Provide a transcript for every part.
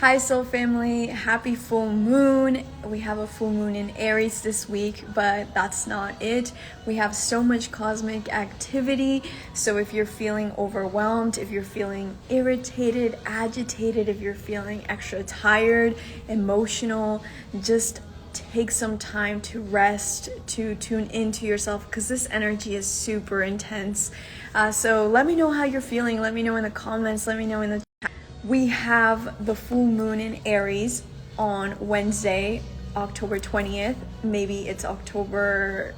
Hi soul family, happy full moon. We have a full moon in Aries this week, but that's not it. We have so much cosmic activity. So if you're feeling overwhelmed, if you're feeling irritated, agitated, if you're feeling extra tired, emotional, just take some time to rest, to tune into yourself, because this energy is super intense. So let me know how you're feeling. Let me know in the comments. Let me know in the chat. We have the full moon in Aries on Wednesday, October 20th. Maybe it's October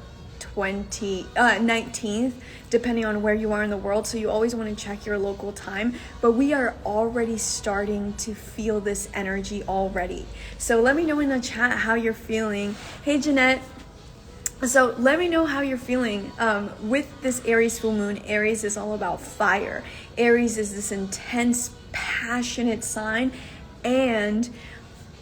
19th, depending on where you are in the world. So you always want to check your local time. But we are already starting to feel this energy already. So let me know in the chat how you're feeling. Hey, Jeanette. So let me know how you're feeling with this Aries full moon. Aries is all about fire. Aries is this intense, passionate sign, and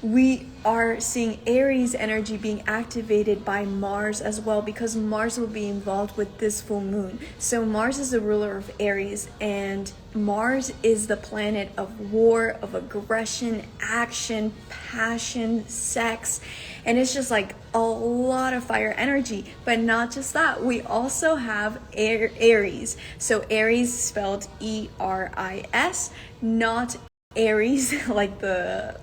we are seeing Aries energy being activated by Mars as well, because Mars will be involved with this full moon. So Mars is the ruler of Aries, and Mars is the planet of war, of aggression, action, passion, sex, and it's just like a lot of fire energy. But not just that, we also have Aries. So Aries spelled E-R-I-S, not Aries like the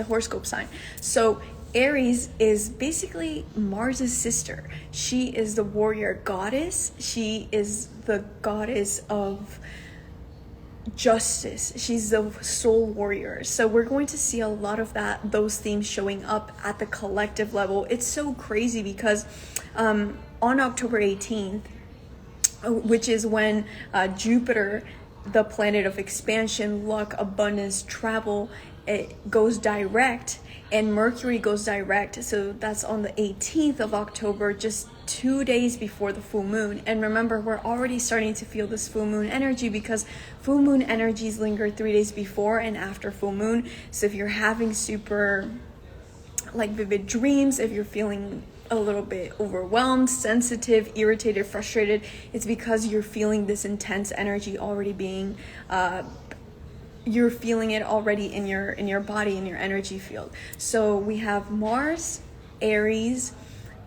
horoscope sign. So Aries is basically Mars's sister. She is the warrior goddess. She is the goddess of justice. She's the soul warrior. So we're going to see a lot of those themes showing up at the collective level. It's so crazy because on October 18th, which is when Jupiter, the planet of expansion, luck, abundance, travel, it goes direct, and Mercury goes direct. So that's on the 18th of October, just 2 days before the full moon. And remember, we're already starting to feel this full moon energy, because full moon energies linger 3 days before and after full moon. So if you're having super vivid dreams, if you're feeling a little bit overwhelmed, sensitive, irritated, frustrated, it's because you're feeling this intense energy already being you're feeling it already in your body, in your energy field. So we have Mars, Aries,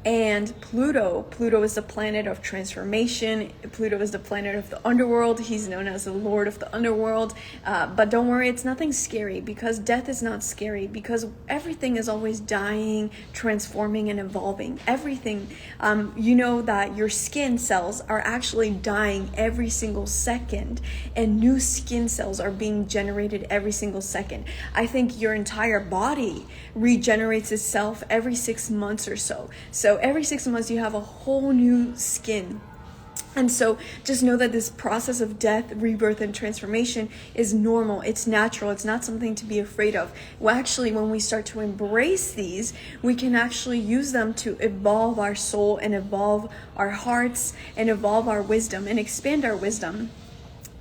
and Pluto. Pluto is the planet of transformation. Pluto is the planet of the underworld. He's known as the Lord of the underworld. But don't worry, it's nothing scary, because death is not scary, because everything is always dying, transforming, and evolving. Everything. You know that your skin cells are actually dying every single second, and new skin cells are being generated every single second. I think your entire body regenerates itself every 6 months or so. So every 6 months you have a whole new skin. And so just know that this process of death, rebirth, and transformation is normal. It's natural. It's not something to be afraid of. Well, actually, when we start to embrace these, we can actually use them to evolve our soul and evolve our hearts and evolve our wisdom and expand our wisdom.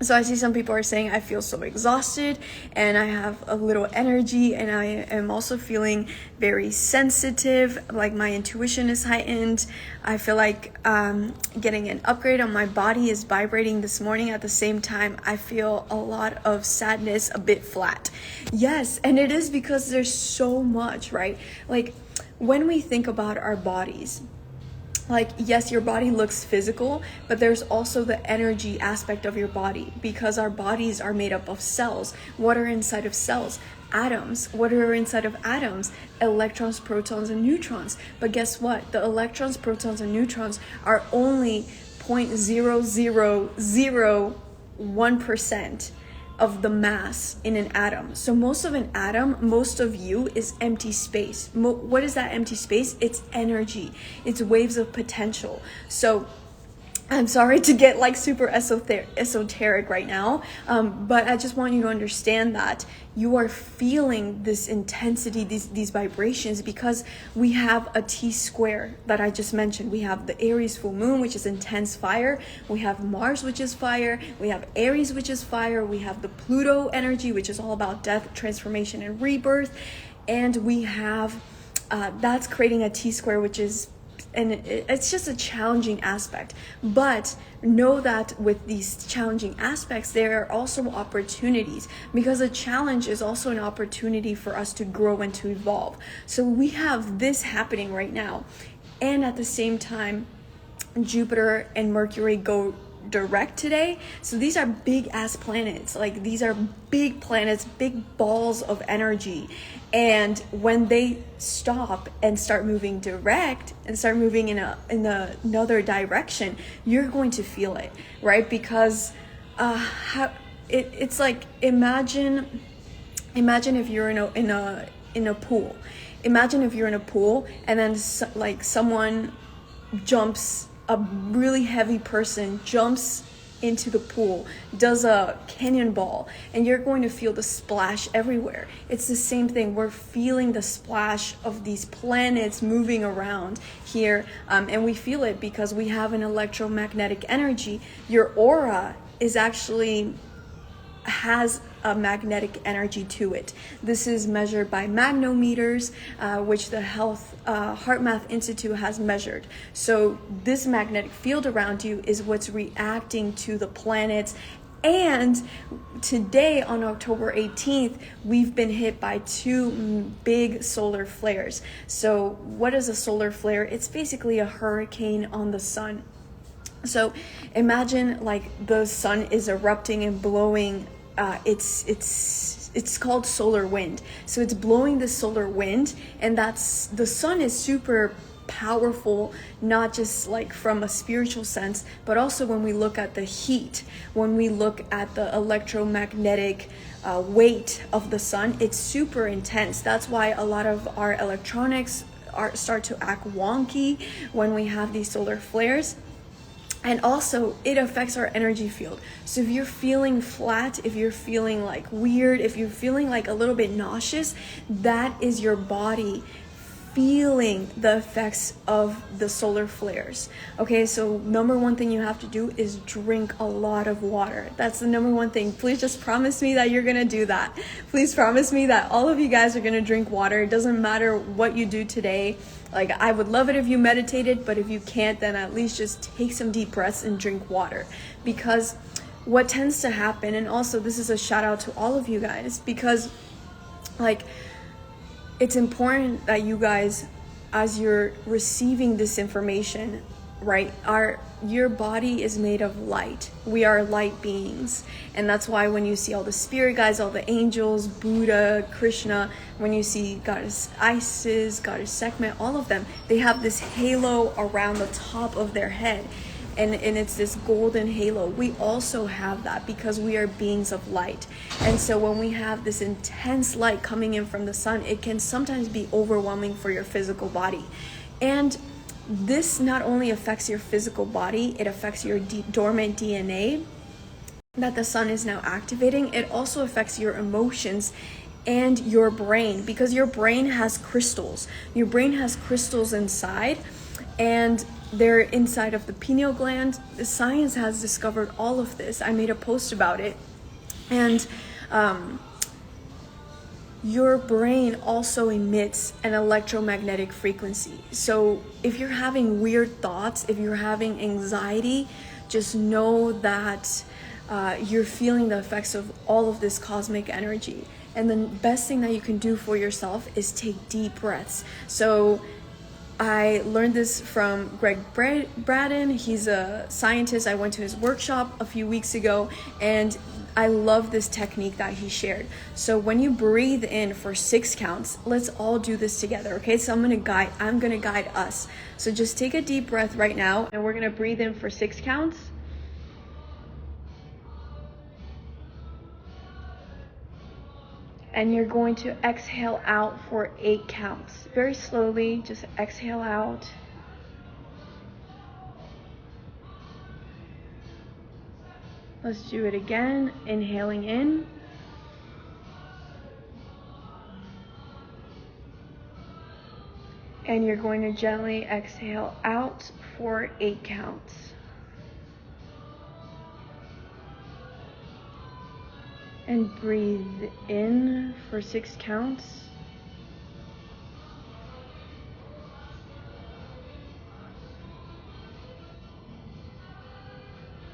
So I see some people are saying, I feel so exhausted and I have a little energy, and I am also feeling very sensitive, like my intuition is heightened. I feel like getting an upgrade on my body is vibrating this morning. At the same time, I feel a lot of sadness, a bit flat. Yes, and it is because there's so much, right? Like when we think about our bodies, yes, your body looks physical, but there's also the energy aspect of your body, because our bodies are made up of cells. What are inside of cells? Atoms. What are inside of atoms? Electrons, protons, and neutrons. But guess what? The electrons, protons, and neutrons are only 0.0001% of the mass in an atom. So most of an atom, most of you, is empty space. What is that empty space? It's energy. It's waves of potential. So I'm sorry to get super esoteric right now, but I just want you to understand that you are feeling this intensity, these vibrations, because we have a T-square that I just mentioned. We have the Aries full moon, which is intense fire. We have Mars, which is fire. We have Aries, which is fire. We have the Pluto energy, which is all about death, transformation, and rebirth. And we have, that's creating a T-square, which is it's just a challenging aspect. But know that with these challenging aspects, there are also opportunities, because a challenge is also an opportunity for us to grow and to evolve. So we have this happening right now, and at the same time, Jupiter and Mercury go direct today. So these are big ass planets. Like, these are big planets, big balls of energy. And when they stop and start moving direct and start moving in another direction, you're going to feel it, right? Because it's like, imagine if you're in a pool. Imagine if you're in a pool and then someone jumps, a really heavy person jumps into the pool, does a cannonball, and you're going to feel the splash everywhere. It's the same thing. We're feeling the splash of these planets moving around here, and we feel it because we have an electromagnetic energy. Your aura is actually has a magnetic energy to it. This is measured by magnometers, which the Heart Math Institute has measured. So this magnetic field around you is what's reacting to the planets. And today, on October 18th, we've been hit by 2 big solar flares. So what is a solar flare? It's basically a hurricane on the sun. So imagine like the sun is erupting and blowing. It's called solar wind. So it's blowing the solar wind, and that's, the sun is super powerful, not just like from a spiritual sense, but also when we look at the heat, when we look at the electromagnetic weight of the sun, it's super intense. That's why a lot of our electronics start to act wonky when we have these solar flares. And also, it affects our energy field. So if you're feeling flat, if you're feeling like weird, if you're feeling like a little bit nauseous, that is your body feeling the effects of the solar flares. Okay, so number one thing you have to do is drink a lot of water. That's the number one thing. Please just promise me that you're gonna do that. Please promise me that all of you guys are gonna drink water. It doesn't matter what you do today. Like, I would love it if you meditated, but if you can't, then at least just take some deep breaths and drink water. Because what tends to happen, and also this is a shout out to all of you guys, because like, it's important that you guys, as you're receiving this information, right, your body is made of light. We are light beings. And that's why when you see all the spirit guides, all the angels, Buddha, Krishna, when you see Goddess Isis, Goddess Sekhmet, all of them, they have this halo around the top of their head. And it's this golden halo. We also have that because we are beings of light. And so when we have this intense light coming in from the sun, it can sometimes be overwhelming for your physical body. And this not only affects your physical body, it affects your dormant DNA that the sun is now activating. It also affects your emotions and your brain, because your brain has crystals. Your brain has crystals inside, and they're inside of the pineal gland. The science has discovered all of this. I made a post about it. And your brain also emits an electromagnetic frequency. So if you're having weird thoughts, if you're having anxiety, just know that you're feeling the effects of all of this cosmic energy. And the best thing that you can do for yourself is take deep breaths. So I learned this from Greg Braden. He's a scientist. I went to his workshop a few weeks ago, and I love this technique that he shared. So when you breathe in for 6 counts, let's all do this together, okay? So I'm gonna guide us. So just take a deep breath right now, and we're gonna breathe in for 6 counts. And you're going to exhale out for 8 counts. Very slowly, just exhale out. Let's do it again. Inhaling in. And you're going to gently exhale out for 8 counts. And breathe in for 6 counts.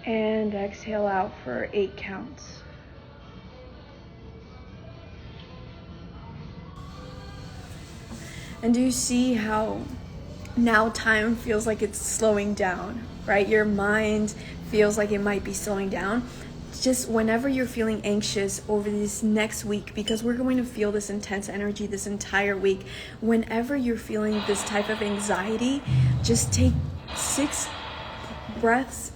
And exhale out for 8 counts. And do you see how now time feels like it's slowing down, right? Your mind feels like it might be slowing down. Just whenever you're feeling anxious over this next week, because we're going to feel this intense energy this entire week, whenever you're feeling this type of anxiety, just take 6 breaths,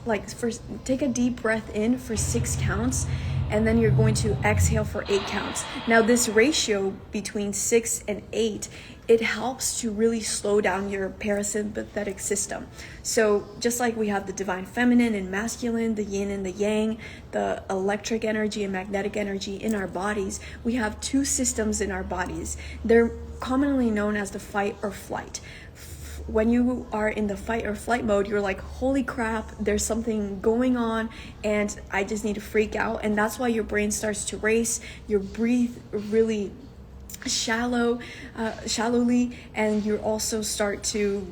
take a deep breath in for 6 counts, and then you're going to exhale for 8 counts. Now this ratio between 6 and 8, it helps to really slow down your parasympathetic system. So just like we have the divine feminine and masculine, the yin and the yang, the electric energy and magnetic energy in our bodies, we have 2 systems in our bodies. They're commonly known as the fight or flight. When you are in the fight or flight mode, you're like, holy crap, there's something going on and I just need to freak out. And that's why your brain starts to race, you breathe really shallowly, and you also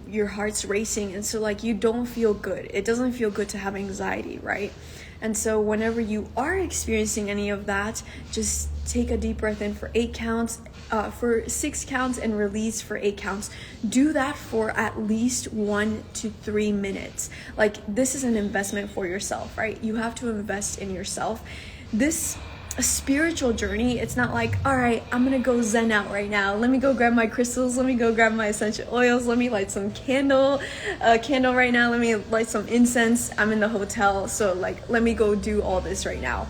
your heart's racing. And so like you don't feel good. It doesn't feel good to have anxiety, right? And so whenever you are experiencing any of that, just take a deep breath in for 8 counts, for 6 counts, and release for 8 counts. Do that for at least 1 to 3 minutes. Like, this is an investment for yourself, right? You have to invest in yourself. This spiritual journey, it's not like, all right, I'm gonna go zen out right now, let me go grab my crystals, let me go grab my essential oils, let me light some candle right now, let me light some incense, I'm in the hotel, so like let me go do all this right now.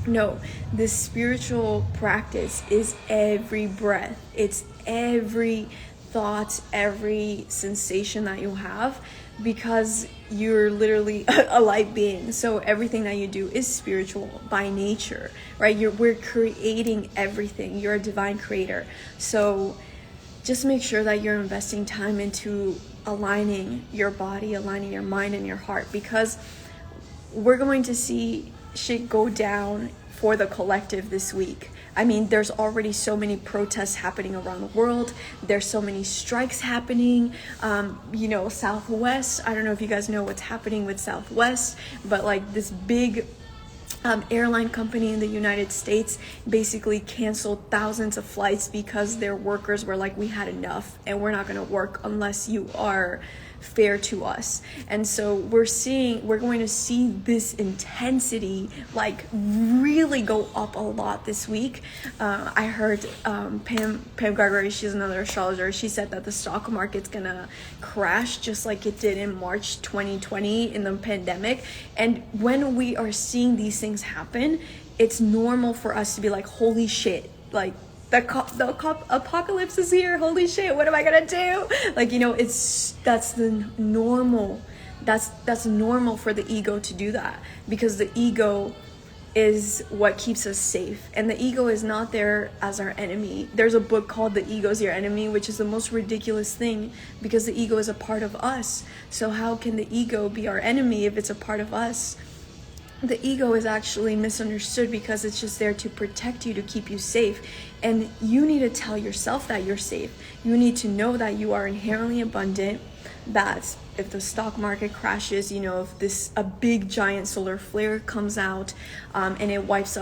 No, this spiritual practice is every breath, it's every thought, every sensation that you have, because you're literally a light being. So everything that you do is spiritual by nature, right? We're creating everything. You're a divine creator. So just make sure that you're investing time into aligning your body, aligning your mind and your heart, because we're going to see shit go down for the collective this week. I mean, there's already so many protests happening around the world. There's so many strikes happening. Southwest, I don't know if you guys know what's happening with Southwest, but like this big airline company in the United States basically canceled thousands of flights because their workers were like, we had enough and we're not going to work unless you are fair to us. And so we're going to see this intensity like really go up a lot this week. I heard Pam Gregory, she's another astrologer, she said that the stock market's gonna crash just like it did in March 2020 in the pandemic. And when we are seeing these things happen, it's normal for us to be like, holy shit, like the apocalypse is here, holy shit, what am I gonna do? Like, that's normal for the ego to do that, because the ego is what keeps us safe, and the ego is not there as our enemy. There's a book called The Ego's Your Enemy, which is the most ridiculous thing, because the ego is a part of us. So how can the ego be our enemy if it's a part of us? The ego is actually misunderstood because it's just there to protect you, to keep you safe. And you need to tell yourself that you're safe. You need to know that you are inherently abundant, that if the stock market crashes, if a big giant solar flare comes out and it wipes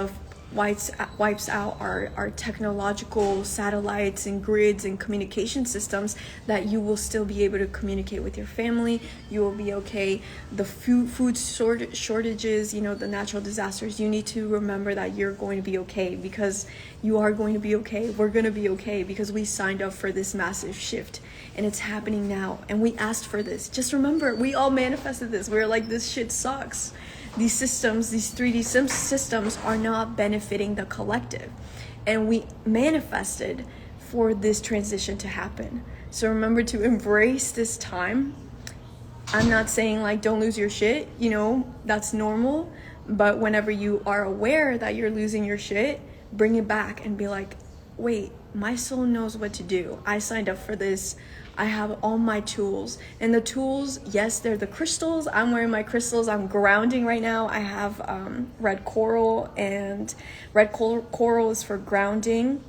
out our technological satellites and grids and communication systems, that you will still be able to communicate with your family. You will be okay. The food shortages, the natural disasters, you need to remember that you're going to be okay, because you are going to be okay. We're going to be okay, because we signed up for this massive shift and it's happening now, and we asked for this. Just remember, we all manifested this. We're like, this shit sucks. These systems, these 3D systems are not benefiting the collective. And we manifested for this transition to happen. So remember to embrace this time. I'm not saying like don't lose your shit, that's normal. But whenever you are aware that you're losing your shit, bring it back and be like, wait, my soul knows what to do. I signed up for this. I have all my tools, and the tools, yes, they're the crystals. I'm wearing my crystals. I'm grounding right now. I have red coral, and red coral is for grounding,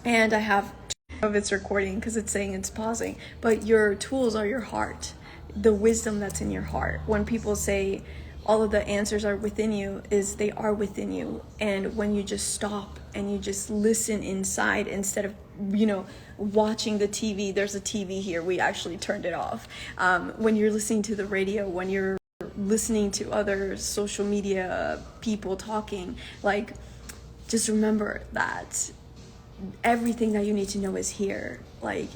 and I have of it's recording because it's saying it's pausing. But your tools are your heart, the wisdom that's in your heart. When people say, all of the answers are within you, is they are within you. And when you just stop and you just listen inside instead of, watching the TV. There's a TV here, we actually turned it off. When you're listening to the radio, when you're listening to other social media people talking, like, just remember that everything that you need to know is here. Like,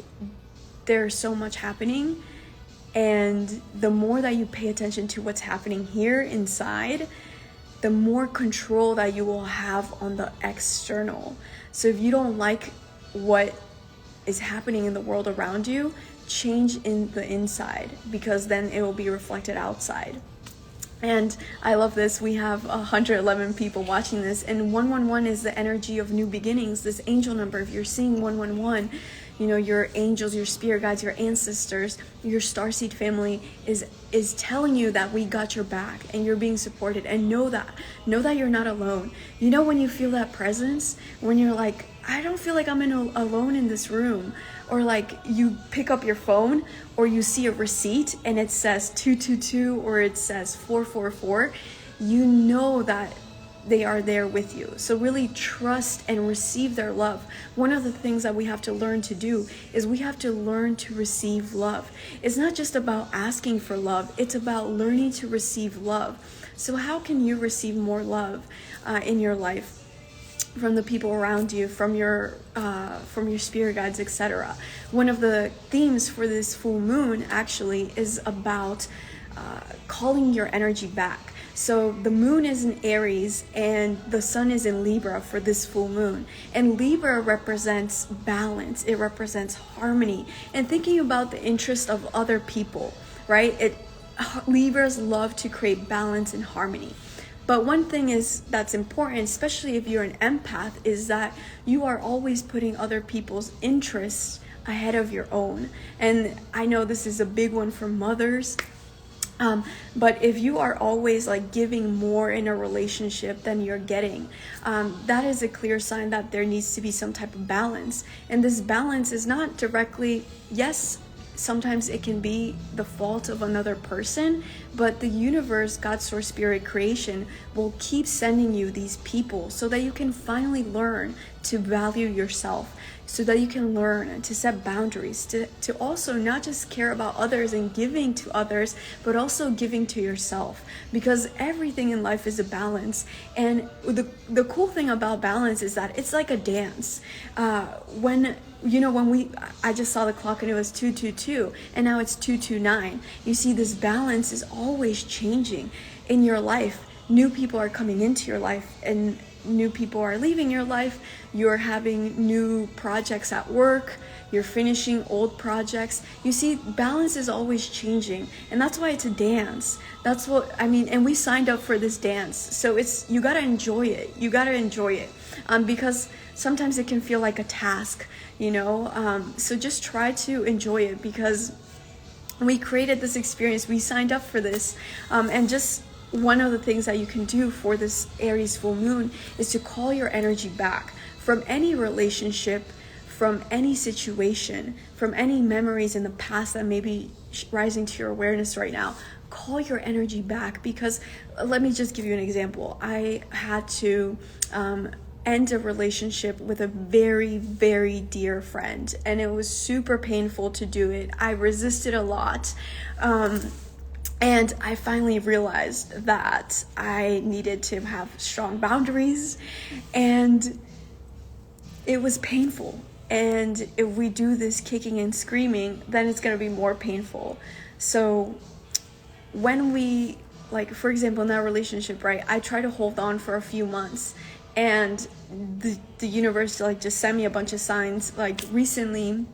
there's so much happening, and the more that you pay attention to what's happening here inside, the more control that you will have on the external. So if you don't like what is happening in the world around you, change in the inside, because then it will be reflected outside. And I love this. We have 111 people watching this, and 111 is the energy of new beginnings, this angel number. If you're seeing 111, your angels, your spirit guides, your ancestors, your starseed family is telling you that we got your back and you're being supported. And know that you're not alone. When you feel that presence, when you're like, I don't feel like I'm alone in this room, or like you pick up your phone or you see a receipt and it says 222 or it says 444, you know that they are there with you. So really trust and receive their love. One of the things that we have to learn to do is we have to learn to receive love. It's not just about asking for love, it's about learning to receive love. So how can you receive more love in your life? From the people around you, from your spirit guides, etc. One of the themes for this full moon actually is about calling your energy back. So the moon is in Aries and the sun is in Libra for this full moon. And Libra represents balance. It represents harmony and thinking about the interest of other people, right? Libras love to create balance and harmony. But one thing that's important, especially if you're an empath, is that you are always putting other people's interests ahead of your own. And I know this is a big one for mothers. But if you are always like giving more in a relationship than you're getting, that is a clear sign that there needs to be some type of balance. And this balance is not directly, yes, sometimes it can be the fault of another person, but the universe, God, source, spirit, creation will keep sending you these people so that you can finally learn to value yourself, so that you can learn to set boundaries, to also not just care about others and giving to others, but also giving to yourself, because everything in life is a balance. And the cool thing about balance is that it's like a dance. I just saw the clock and it was 222 and now it's 229. You see, this balance is always changing in your life. New people are coming into your life and new people are leaving your life. You're having new projects at work. You're finishing old projects. You see, balance is always changing, and that's why it's a dance. That's what I mean. And we signed up for this dance, so you gotta enjoy it. You gotta enjoy it, because sometimes it can feel like a task, So just try to enjoy it, because we created this experience. We signed up for this, and just one of the things that you can do for this Aries full moon is to call your energy back from any relationship, from any situation, from any memories in the past that may be rising to your awareness right now. Call your energy back, because let me just give you an example. I had to end a relationship with a very, very dear friend, and it was super painful to do it. I resisted a lot. And I finally realized that I needed to have strong boundaries, and it was painful. And if we do this kicking and screaming, then it's going to be more painful. So when we, like, for example, in that relationship, right, I tried to hold on for a few months, and the universe just sent me a bunch of signs recently.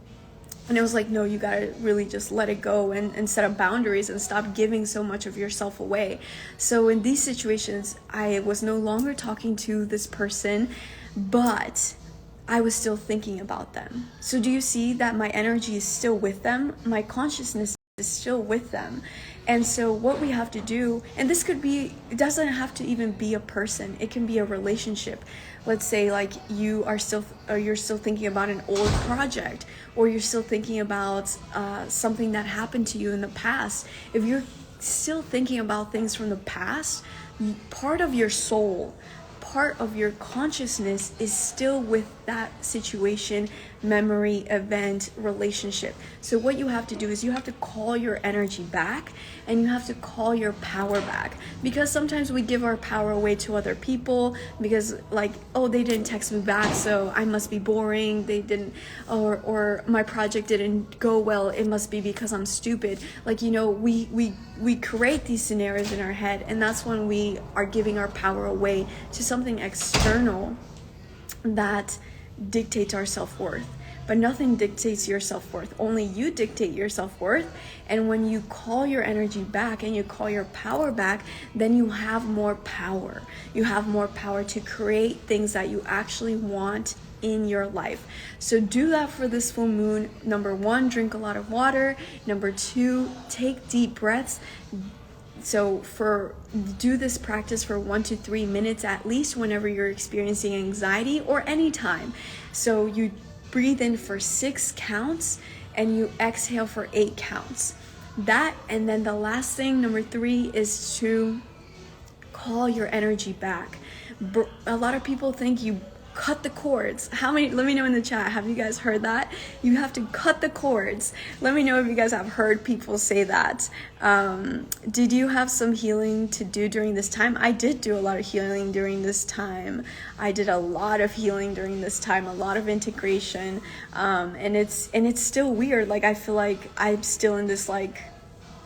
And it was like, no, you gotta really just let it go and set up boundaries and stop giving so much of yourself away. So in these situations, I was no longer talking to this person, but I was still thinking about them. So do you see that my energy is still with them? My consciousness is still with them. And so what we have to do, and this could be, it doesn't have to even be a person. It can be a relationship. Let's say you're still thinking about an old project, or you're still thinking about something that happened to you in the past. If you're still thinking about things from the past, part of your soul, part of your consciousness is still with that situation, memory, event, relationship. So what you have to do is you have to call your energy back, and you have to call your power back, because sometimes we give our power away to other people because, like, oh, they didn't text me back, so I must be boring. They didn't, or my project didn't go well, it must be because I'm stupid. Like, you know, we create these scenarios in our head, and that's when we are giving our power away to something external that dictates our self-worth. But nothing dictates your self-worth. Only you dictate your self-worth. And when you call your energy back and you call your power back, then you have more power. You have more power to create things that you actually want in your life. So do that for this full moon. Number 1, drink a lot of water. Number 2, take deep breaths. So do this practice for 1 to 3 minutes at least whenever you're experiencing anxiety, or anytime. So you breathe in for 6 counts and you exhale for 8 counts. That, and then the last thing, number 3, is to call your energy back. A lot of people think you cut the cords. How many, let me know in the chat, have you guys heard that? You have to cut the cords. Let me know if you guys have heard people say that. Did you have some healing to do during this time? I did do a lot of healing during this time. I did a lot of healing during this time, a lot of integration. And it's still weird. Like, I feel like I'm still in this like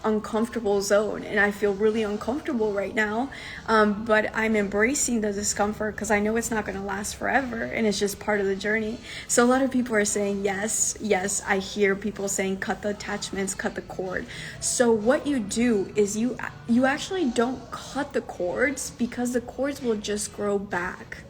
uncomfortable zone, and I feel really uncomfortable right now, but I'm embracing the discomfort because I know it's not going to last forever, and it's just part of the journey. So a lot of people are saying yes. I hear people saying cut the attachments, cut the cord. So what you do is you actually don't cut the cords, because the cords will just grow back.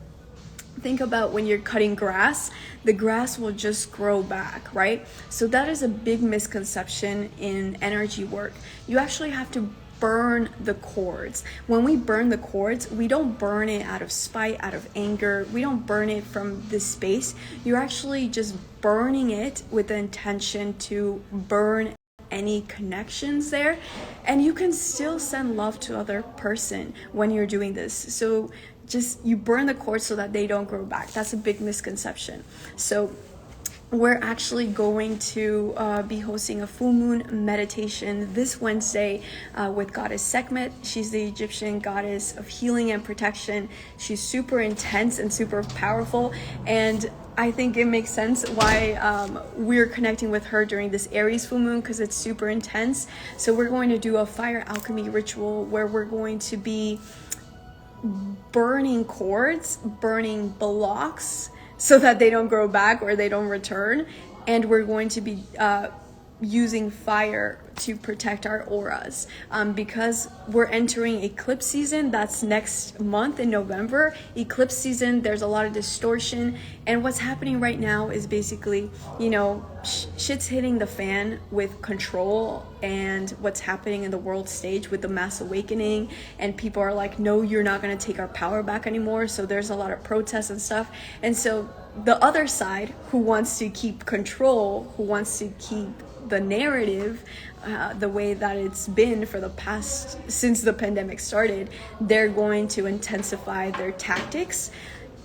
Think about when you're cutting grass, the grass will just grow back, right? So that is a big misconception in energy work. You actually have to burn the cords. When we burn the cords, we don't burn it out of spite, out of anger. We don't burn it from this space. You're actually just burning it with the intention to burn any connections there, and you can still send love to other person when you're doing this. So just, you burn the cords so that they don't grow back. That's a big misconception. So we're actually going to be hosting a full moon meditation this Wednesday with goddess Sekhmet. She's the Egyptian goddess of healing and protection. She's super intense and super powerful, and I think it makes sense why we're connecting with her during this Aries full moon, because it's super intense. So we're going to do a fire alchemy ritual where we're going to be burning cords, burning blocks, so that they don't grow back or they don't return. And we're going to be using fire to protect our auras, because we're entering eclipse season. That's next month in November. Eclipse season, there's a lot of distortion, and what's happening right now is basically, you know, shit's hitting the fan with control and what's happening in the world stage with the mass awakening, and people are like, no, you're not going to take our power back anymore. So there's a lot of protests and stuff. And so the other side, who wants to keep control, who wants to keep the narrative the way that it's been for the past, since the pandemic started, they're going to intensify their tactics,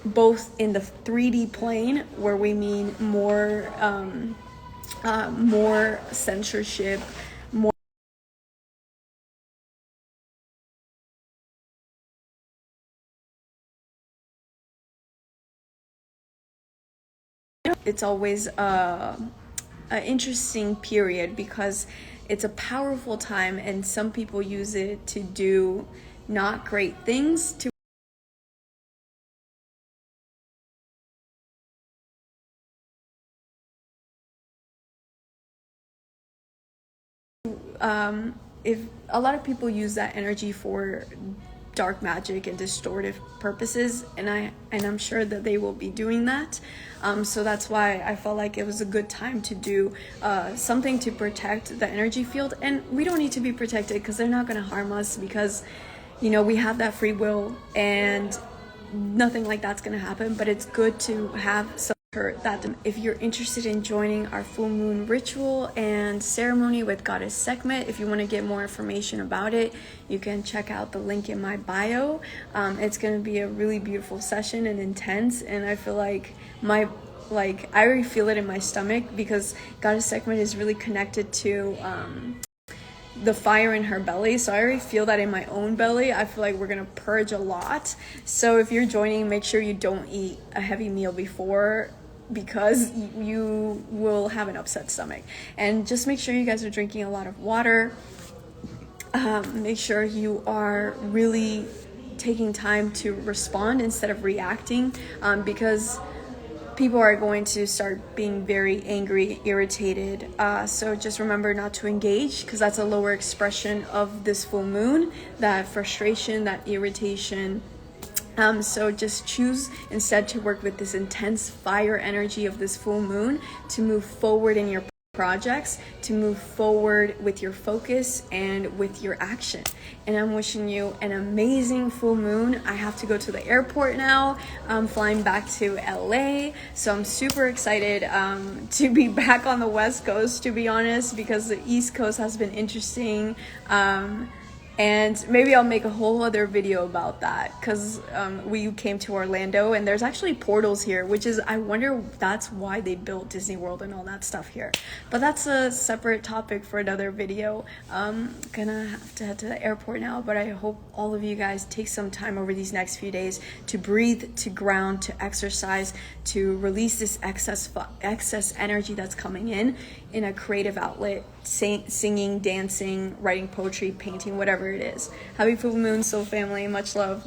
both in the 3D plane, where we mean more censorship, more it's always an interesting period, because it's a powerful time, and some people use it to do not great things to if a lot of people use that energy for dark magic and distortive purposes, and I'm sure that they will be doing that. So that's why I felt like it was a good time to do something to protect the energy field. And we don't need to be protected, because they're not going to harm us, because, you know, we have that free will and nothing like that's going to happen. But it's good to have some that if you're interested in joining our full moon ritual and ceremony with goddess Sekhmet, if you want to get more information about it, you can check out the link in my bio. It's going to be a really beautiful session and intense, and I feel like I already feel it in my stomach because goddess Sekhmet is really connected to the fire in her belly, so I already feel that in my own belly. I feel like we're gonna purge a lot. So if you're joining, make sure you don't eat a heavy meal before, because you will have an upset stomach. And just make sure you guys are drinking a lot of water. Make sure you are really taking time to respond instead of reacting, because people are going to start being very angry, irritated. So just remember not to engage, because that's a lower expression of this full moon, that frustration, that irritation. So just choose instead to work with this intense fire energy of this full moon to move forward in your projects, to move forward with your focus and with your action. And I'm wishing you an amazing full moon. I have to go to the airport now. I'm flying back to LA, so I'm super excited to be back on the West Coast, to be honest, because the East Coast has been interesting. And maybe I'll make a whole other video about that, because we came to Orlando and there's actually portals here, which is, I wonder if that's why they built Disney World and all that stuff here. But that's a separate topic for another video. Gonna have to head to the airport now, but I hope all of you guys take some time over these next few days to breathe, to ground, to exercise, to release this excess energy that's coming in a creative outlet, singing, dancing, writing poetry, painting, whatever it is. Happy full moon, soul family. Much love.